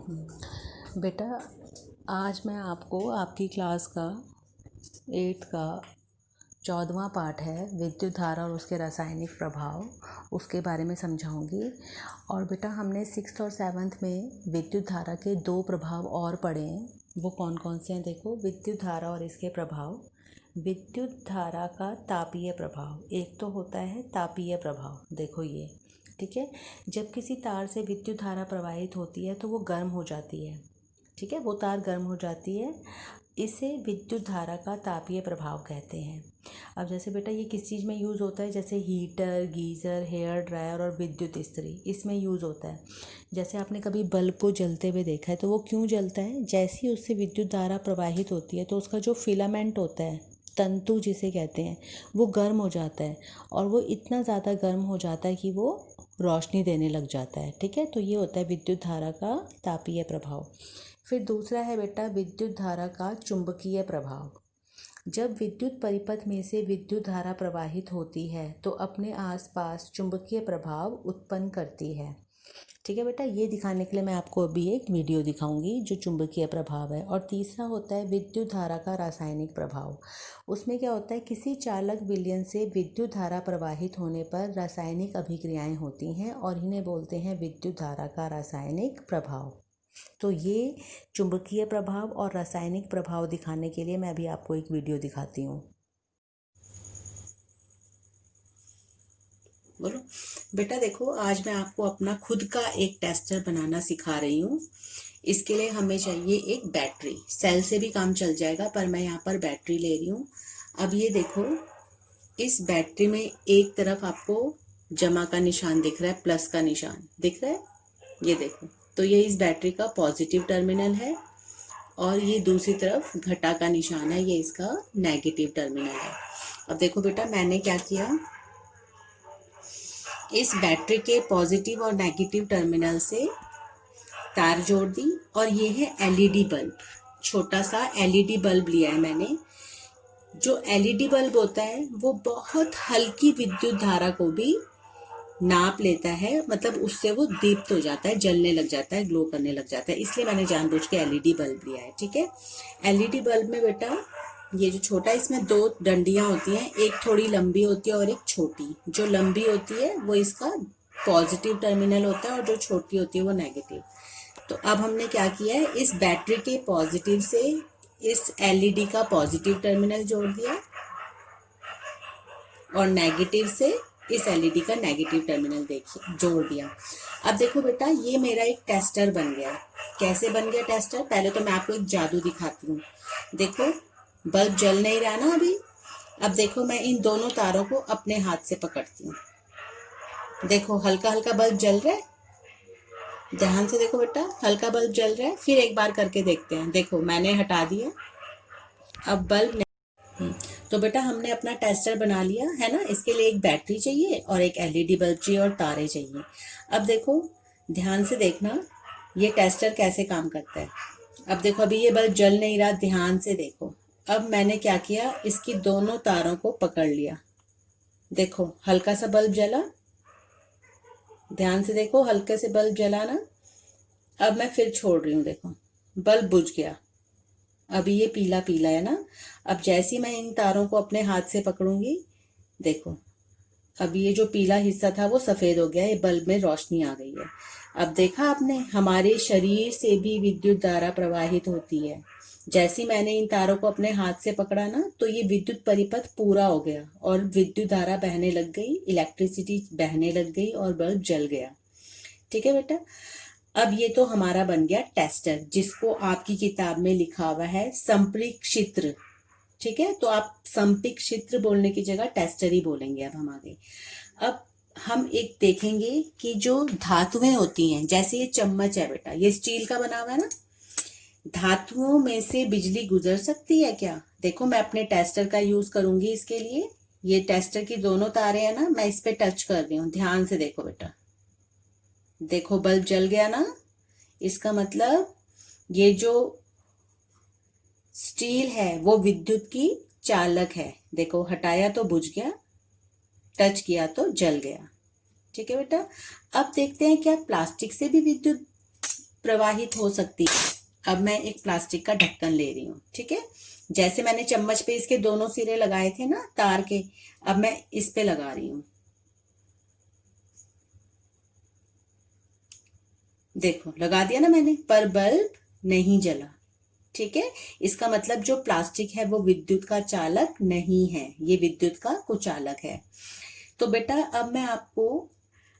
बेटा, आज मैं आपको आपकी क्लास का 8 का 14वां पाठ है विद्युत धारा और उसके रासायनिक प्रभाव, उसके बारे में समझाऊंगी। और बेटा, हमने 6th और 7th में विद्युत धारा के 2 प्रभाव और पढ़े हैं। वो कौन कौन से हैं? देखो, विद्युत धारा और इसके प्रभाव। विद्युत धारा का तापीय प्रभाव, एक तो होता है तापीय प्रभाव। देखो ये, ठीक है। जब किसी तार से विद्युत धारा प्रवाहित होती है तो वो गर्म हो जाती है, ठीक है। वो तार गर्म हो जाती है, इसे विद्युत धारा का तापीय प्रभाव कहते हैं। अब जैसे बेटा, ये किस चीज़ में यूज़ होता है? जैसे हीटर, गीज़र, हेयर ड्रायर और विद्युत इस्त्री, इसमें यूज़ होता है। जैसे आपने कभी बल्ब को जलते हुए देखा है, तो वो क्यों जलता है? जैसे ही उससे विद्युत धारा प्रवाहित होती है तो उसका जो फिलामेंट होता है, तंतु जिसे कहते हैं, वो गर्म हो जाता है। और वो इतना ज़्यादा गर्म हो जाता है कि वो रोशनी देने लग जाता है, ठीक है। तो ये होता है विद्युत धारा का तापीय प्रभाव। फिर दूसरा है बेटा विद्युत धारा का चुंबकीय प्रभाव। जब विद्युत परिपथ में से विद्युत धारा प्रवाहित होती है तो अपने आसपास चुंबकीय प्रभाव उत्पन्न करती है, ठीक है बेटा। ये दिखाने के लिए मैं आपको अभी एक वीडियो दिखाऊंगी जो चुंबकीय प्रभाव है। और तीसरा होता है विद्युत धारा का रासायनिक प्रभाव। उसमें क्या होता है? किसी चालक विलयन से विद्युत धारा प्रवाहित होने पर रासायनिक अभिक्रियाएं होती हैं और इन्हें बोलते हैं विद्युत धारा का रासायनिक प्रभाव। तो ये चुंबकीय प्रभाव और रासायनिक प्रभाव दिखाने के लिए मैं अभी आपको एक वीडियो दिखाती हूँ। बोलो बेटा, देखो, आज मैं आपको अपना खुद का एक टेस्टर बनाना सिखा रही हूँ। इसके लिए हमें चाहिए एक बैटरी। सेल से भी काम चल जाएगा, पर मैं यहाँ पर बैटरी ले रही हूँ। अब ये देखो, इस बैटरी में एक तरफ आपको जमा का निशान दिख रहा है, प्लस का निशान दिख रहा है, ये देखो। तो ये इस बैटरी का पॉजिटिव टर्मिनल है और ये दूसरी तरफ घटा का निशान है, ये इसका नेगेटिव टर्मिनल है। अब देखो बेटा, मैंने क्या किया, इस बैटरी के पॉजिटिव और नेगेटिव टर्मिनल से तार जोड़ दी। और ये है एलईडी बल्ब, छोटा सा एलईडी बल्ब लिया है मैंने। जो एलईडी बल्ब होता है वो बहुत हल्की विद्युत धारा को भी नाप लेता है, मतलब उससे वो दीप्त हो जाता है, जलने लग जाता है, ग्लो करने लग जाता है। इसलिए मैंने जानबूझ के एलईडी बल्ब लिया है, ठीक है। एलईडी बल्ब में बेटा, ये जो छोटा, इसमें 2 डंडियां होती हैं, एक थोड़ी लंबी होती है और एक छोटी। जो लंबी होती है वो इसका पॉजिटिव टर्मिनल होता है और जो छोटी होती है वो नेगेटिव। तो अब हमने क्या किया है, इस बैटरी के पॉजिटिव से इस एलईडी का पॉजिटिव टर्मिनल जोड़ दिया और नेगेटिव से इस एलईडी का नेगेटिव टर्मिनल देखिए जोड़ दिया। अब देखो बेटा, ये मेरा एक टेस्टर बन गया। कैसे बन गया टेस्टर? पहले तो मैं आपको एक जादू दिखाती हूँ। देखो, बल्ब जल नहीं रहा ना अभी। अब देखो, मैं इन दोनों तारों को अपने हाथ से पकड़ती हूँ। देखो, हल्का हल्का बल्ब जल रहा है। ध्यान से देखो बेटा, हल्का बल्ब जल रहा है। फिर एक बार करके देखते हैं। देखो, मैंने हटा दिया, अब बल्ब नहीं। तो बेटा, हमने अपना टेस्टर बना लिया है ना। इसके लिए एक बैटरी चाहिए और एक एलईडी बल्ब चाहिए और तारे चाहिए। अब देखो, ध्यान से देखना, ये टेस्टर कैसे काम करता है। अब देखो, अभी ये बल्ब जल नहीं रहा, ध्यान से देखो। अब मैंने क्या किया, इसकी दोनों तारों को पकड़ लिया। देखो, हल्का सा बल्ब जला, ध्यान से देखो, हल्के से बल्ब जला ना। अब मैं फिर छोड़ रही हूँ, देखो बल्ब बुझ गया। अभी ये पीला पीला है ना। अब जैसे ही मैं इन तारों को अपने हाथ से पकड़ूंगी, देखो, अब ये जो पीला हिस्सा था वो सफेद हो गया है, बल्ब में रोशनी आ गई है। अब देखा आपने, हमारे शरीर से भी विद्युत धारा प्रवाहित होती है। जैसे मैंने इन तारों को अपने हाथ से पकड़ा ना, तो ये विद्युत परिपथ पूरा हो गया और विद्युत धारा बहने लग गई, इलेक्ट्रिसिटी बहने लग गई और बल्ब जल गया, ठीक है बेटा। अब ये तो हमारा बन गया टेस्टर, जिसको आपकी किताब में लिखा हुआ है संपरीक्षित्र, ठीक है। तो आप संपरीक्षित्र बोलने की जगह टेस्टर ही बोलेंगे अब हम आगे। अब हम एक देखेंगे कि जो धातुएं होती हैं, जैसे ये चम्मच है बेटा, ये स्टील का बना हुआ है ना। धातुओं में से बिजली गुजर सकती है क्या? देखो, मैं अपने टेस्टर का यूज करूंगी इसके लिए। ये टेस्टर की दोनों तारें हैं ना, मैं इस पे टच कर रही हूँ, ध्यान से देखो बेटा। देखो, बल्ब जल गया ना। इसका मतलब ये जो स्टील है वो विद्युत की चालक है। देखो, हटाया तो बुझ गया, टच किया तो जल गया, ठीक है बेटा। अब देखते हैं क्या प्लास्टिक से भी विद्युत प्रवाहित हो सकती है। अब मैं एक प्लास्टिक का ढक्कन ले रही हूँ, ठीक है। जैसे मैंने चम्मच पे इसके दोनों सिरे लगाए थे ना तार के, अब मैं इस पे लगा रही हूँ। देखो लगा दिया ना मैंने, पर बल्ब नहीं जला, ठीक है। इसका मतलब जो प्लास्टिक है वो विद्युत का चालक नहीं है, ये विद्युत का कुचालक है। तो बेटा अब मैं आपको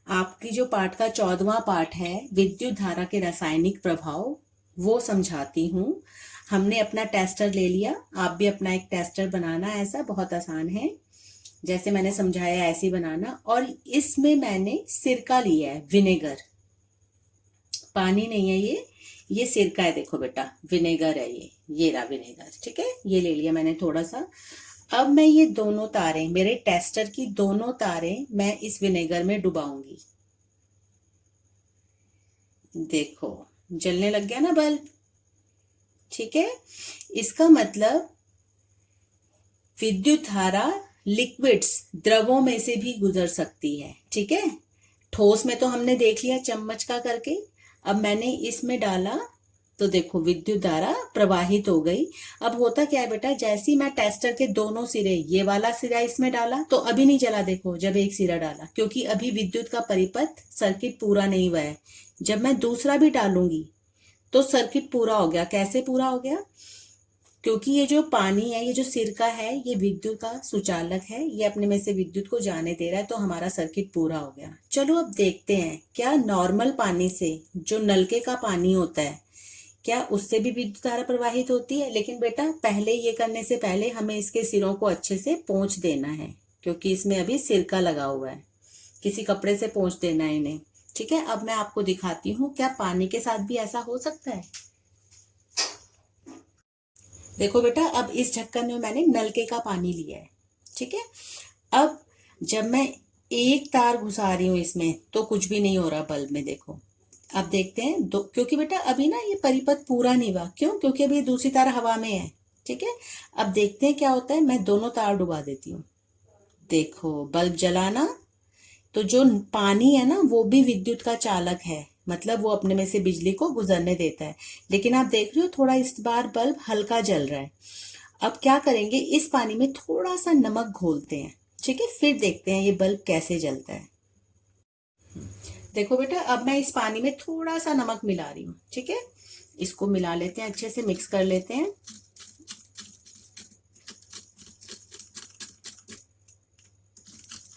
आपकी जो पाठ का 14वां पाठ है विद्युत धारा के रासायनिक प्रभाव, वो समझाती हूँ। हमने अपना टेस्टर ले लिया, आप भी अपना एक टेस्टर बनाना, ऐसा बहुत आसान है, जैसे मैंने समझाया ऐसे ही बनाना। और इसमें मैंने सिरका लिया है, विनेगर, पानी नहीं है ये सिरका है। देखो बेटा विनेगर है ये रहा विनेगर, ठीक है। ये ले लिया मैंने थोड़ा सा। अब मैं ये दोनों तारें, मेरे टेस्टर की दोनों तारें मैं इस विनेगर में डुबाऊंगी। देखो जलने लग गया ना बल्ब, ठीक है। इसका मतलब विद्युत धारा लिक्विड्स, द्रवों में से भी गुजर सकती है, ठीक है। ठोस में तो हमने देख लिया चम्मच का करके, अब मैंने इसमें डाला तो देखो विद्युत धारा प्रवाहित हो गई। अब होता क्या है बेटा, जैसे ही मैं टेस्टर के दोनों सिरे, ये वाला सिरा इसमें डाला तो अभी नहीं जला, देखो जब एक सिरा डाला, क्योंकि अभी विद्युत का परिपथ सर्किट पूरा नहीं हुआ है। जब मैं दूसरा भी डालूंगी तो सर्किट पूरा हो गया। कैसे पूरा हो गया, क्योंकि ये जो पानी है, ये जो सिरका है, ये विद्युत का सुचालक है, ये अपने में से विद्युत को जाने दे रहा है, तो हमारा सर्किट पूरा हो गया। चलो अब देखते हैं क्या नॉर्मल पानी से, जो नलके का पानी होता है, क्या उससे भी विद्युत धारा प्रवाहित होती है। लेकिन बेटा पहले ये करने से पहले हमें इसके सिरों को अच्छे से पोंछ देना है, क्योंकि इसमें अभी सिरका लगा हुआ है, किसी कपड़े से पोंछ देना है इन्हें, ठीक है। अब मैं आपको दिखाती हूँ क्या पानी के साथ भी ऐसा हो सकता है। देखो बेटा अब इस ढक्कन में मैंने नलके का पानी लिया है, ठीक है। अब जब मैं एक तार घुसा रही हूँ इसमें तो कुछ भी नहीं हो रहा बल्ब में, देखो। अब देखते हैं दो, क्योंकि बेटा अभी ना ये परिपथ पूरा नहीं हुआ, क्यों, क्योंकि अभी दूसरी तार हवा में है, ठीक है। अब देखते हैं क्या होता है, मैं दोनों तार डुबा देती हूँ। देखो बल्ब जलाना, तो जो पानी है ना वो भी विद्युत का चालक है, मतलब वो अपने में से बिजली को गुजरने देता है। लेकिन आप देख रहे हो थोड़ा इस बार बल्ब हल्का जल रहा है। अब क्या करेंगे, इस पानी में थोड़ा सा नमक घोलते हैं, ठीक है, फिर देखते हैं ये बल्ब कैसे जलता है। देखो बेटा अब मैं इस पानी में थोड़ा सा नमक मिला रही हूँ, ठीक है। इसको मिला लेते हैं, अच्छे से मिक्स कर लेते हैं।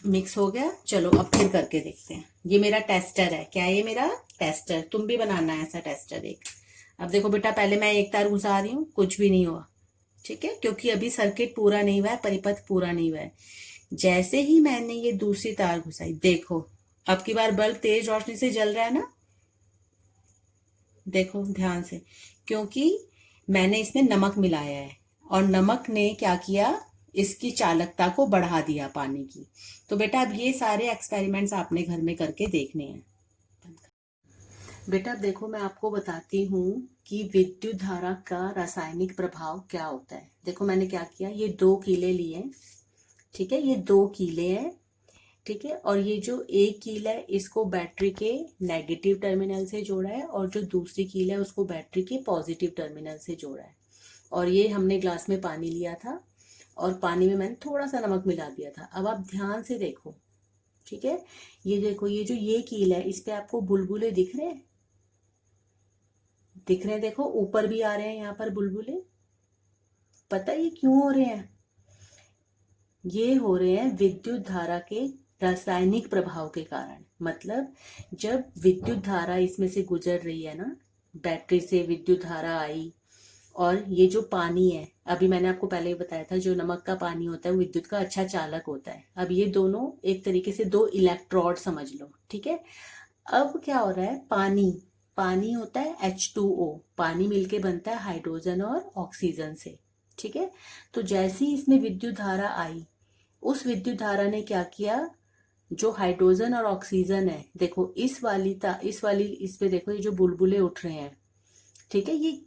मिक्स हो गया, चलो अब फिर करके देखते हैं। ये मेरा टेस्टर है, क्या है ये मेरा टेस्टर, तुम भी बनाना है ऐसा टेस्टर एक। अब देखो बेटा पहले मैं एक तार घुसा रही हूँ, कुछ भी नहीं हुआ, ठीक है, क्योंकि अभी सर्किट पूरा नहीं हुआ है, परिपथ पूरा नहीं हुआ है। जैसे ही मैंने ये दूसरी तार घुसाई, देखो अब की बार बल्ब तेज रोशनी से जल रहा है ना, देखो ध्यान से, क्योंकि मैंने इसमें नमक मिलाया है, और नमक ने क्या किया, इसकी चालकता को बढ़ा दिया पानी की। तो बेटा अब ये सारे एक्सपेरिमेंट्स आपने घर में करके देखने हैं। बेटा अब देखो मैं आपको बताती हूँ कि विद्युत धारा का रासायनिक प्रभाव क्या होता है। देखो मैंने क्या किया, ये 2 कीले लिए, ठीक है, ये 2 कीले हैं, ठीक है। और ये जो एक कील है इसको बैटरी के नेगेटिव टर्मिनल से जोड़ा है, और जो दूसरी कील है उसको बैटरी के पॉजिटिव टर्मिनल से जोड़ा है। और ये हमने ग्लास में पानी लिया था, और पानी में मैंने थोड़ा सा नमक मिला दिया था। अब आप ध्यान से देखो, ठीक है, ये देखो ये जो ये कील है इस पे आपको बुलबुले दिख रहे हैं, दिख रहे हैं, देखो ऊपर भी आ रहे हैं यहाँ पर बुलबुले। पता है ये क्यों हो रहे हैं, ये हो रहे हैं विद्युत धारा के रासायनिक प्रभाव के कारण। मतलब जब विद्युत धारा इसमें से गुजर रही है ना, बैटरी से विद्युत धारा आई, और ये जो पानी है, अभी मैंने आपको पहले ही बताया था जो नमक का पानी होता है वो विद्युत का अच्छा चालक होता है। अब ये दोनों एक तरीके से 2 इलेक्ट्रोड समझ लो, ठीक है। अब क्या हो रहा है, पानी पानी होता है H2O, पानी मिलके बनता है हाइड्रोजन और ऑक्सीजन से, ठीक है। तो जैसे ही इसमें विद्युत धारा आई, उस विद्युत धारा ने क्या किया, जो हाइड्रोजन और ऑक्सीजन है, देखो इस वाली इस पे देखो ये जो बुलबुले उठ रहे हैं, ठीक है, ये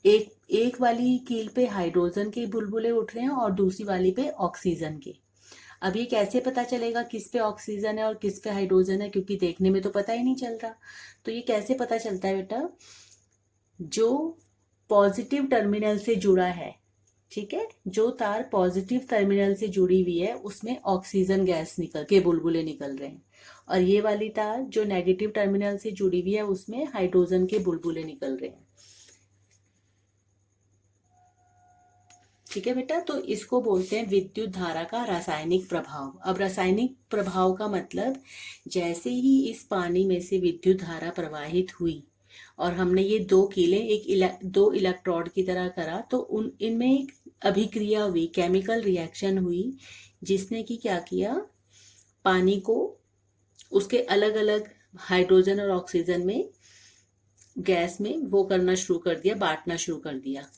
एक एक वाली कील पे हाइड्रोजन के बुलबुले उठ रहे हैं और दूसरी वाली पे ऑक्सीजन के। अब ये कैसे पता चलेगा किस पे ऑक्सीजन है और किस पे हाइड्रोजन है, क्योंकि देखने में तो पता ही नहीं चल रहा। तो ये कैसे पता चलता है बेटा, जो पॉजिटिव टर्मिनल से जुड़ा है, ठीक है, जो तार पॉजिटिव टर्मिनल से जुड़ी हुई है उसमें ऑक्सीजन गैस निकल के बुलबुले निकल रहे हैं, और ये वाली तार जो नेगेटिव टर्मिनल से जुड़ी हुई है उसमें हाइड्रोजन के बुलबुले निकल रहे हैं। ठीक है बेटा, तो इसको बोलते हैं विद्युत धारा का रासायनिक प्रभाव। अब रासायनिक प्रभाव का मतलब, जैसे ही इस पानी में से विद्युत धारा प्रवाहित हुई और हमने ये दो कीले दो इलेक्ट्रोड की तरह करा, तो उन इनमें एक अभिक्रिया हुई, केमिकल रिएक्शन हुई, जिसने कि क्या किया, पानी को उसके अलग अलग हाइड्रोजन और ऑक्सीजन में, गैस में वो करना शुरू कर दिया, बांटना शुरू कर दिया।